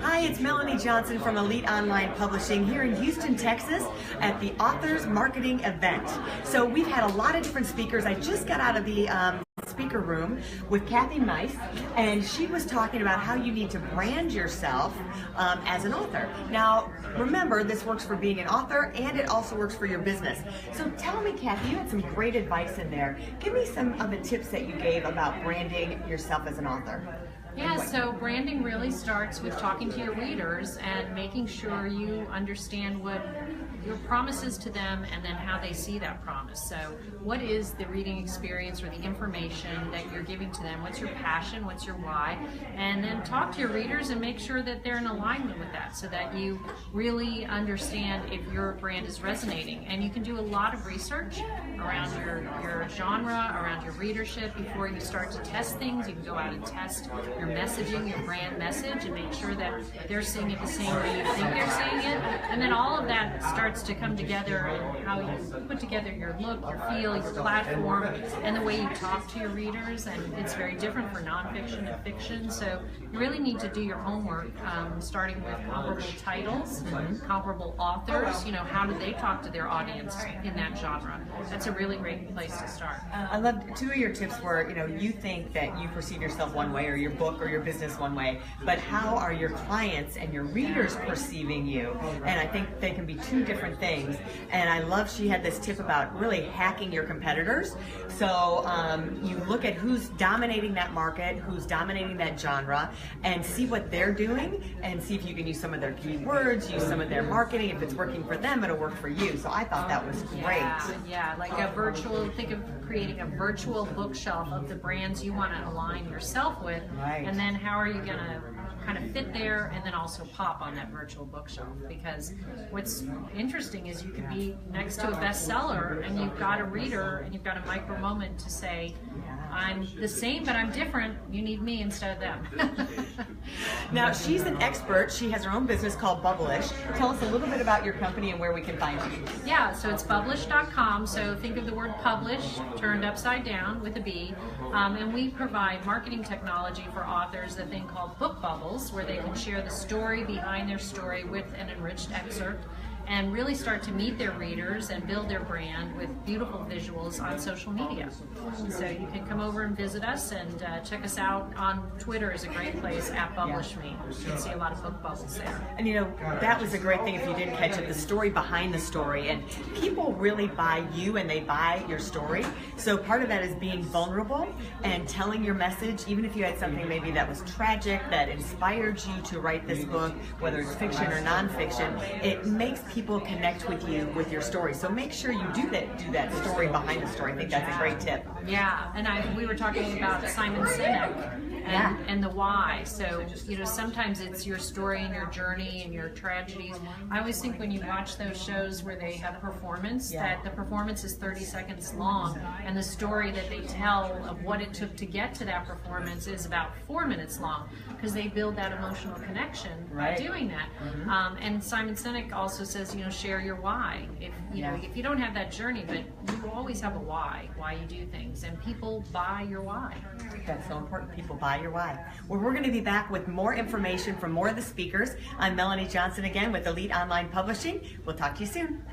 Hi, it's Melanie Johnson from Elite Online Publishing here in Houston, Texas at the Authors Marketing Event. So we've had a lot of different speakers. I just got out of the speaker room with Meis, and she was talking about how you need to brand yourself as an author. Now, remember, this works for being an author and it also works for your business. So tell me, Kathy, you had some great advice in there. Give me some of the tips that you gave about branding yourself as an author. Yeah, so branding really starts with talking to your readers and making sure you understand what your promise is to them and then how they see that promise. So what is the reading experience or the information that you're giving to them? What's your passion? What's your why? And then talk to your readers and make sure that they're in alignment with that so that you really understand if your brand is resonating. And you can do a lot of research around your genre, around your readership before you start to test things. You can go out and test your messaging, your brand message, and make sure that they're seeing it the same way you think they're seeing it. And then all of that starts to come together and how you put together your look, your feel, your platform, and the way you talk to your readers. And it's very different for nonfiction and fiction. So you really need to do your homework, starting with comparable titles, comparable authors. You know, how do they talk to their audience in that genre? That's a really great place to start. I love two of your tips were, you think that you perceive yourself one way or your book or your business one way, but how are your clients and your readers perceiving you? And I think they can be two different things. And I love she had this tip about really hacking your competitors. So you look at who's dominating that market, who's dominating that genre, and see what they're doing and see if you can use some of their keywords, use some of their marketing. If it's working for them, it'll work for you. So I thought that was great. Yeah, like a virtual, think of creating a virtual bookshelf of the brands you want to align yourself with. Right. And then how are you going to kind of fit there and then also pop on that virtual bookshelf? Because what's interesting is you could be next to a bestseller and you've got a reader and you've got a micro moment to say, I'm the same, but I'm different. You need me instead of them. Now, she's an expert. She has her own business called Publish. Tell us a little bit about your company and where we can find you. Yeah, so it's publish.com. So think of the word publish turned upside down with a B. And we provide marketing technology for authors, a thing called book bubbles, where they can share the story behind their story with an enriched excerpt and really start to meet their readers and build their brand with beautiful visuals on social media. So you can come over and visit us and check us out on Twitter is a great place, @PublishMe. You can see a lot of book bubbles there. And that was a great thing if you didn't catch it, the story behind the story. And people really buy you and they buy your story. So part of that is being vulnerable and telling your message, even if you had something maybe that was tragic, that inspired you to write this book, whether it's fiction or nonfiction, it makes people connect with you with your story. So make sure you do that story behind the story. I think that's a great tip. Yeah, and we were talking about Simon Sinek and the why. So, sometimes it's your story and your journey and your tragedies. I always think when you watch those shows where they have performance, that the performance is 30 seconds long and the story that they tell of what it took to get to that performance is about 4 minutes long because they build that emotional connection by doing that. And Simon Sinek also says, share your why. If you don't have that journey, but you always have a why you do things, and people buy your why. That's so important. People buy your why. Well, we're going to be back with more information from more of the speakers. I'm Melanie Johnson again with Elite Online Publishing. We'll talk to you soon.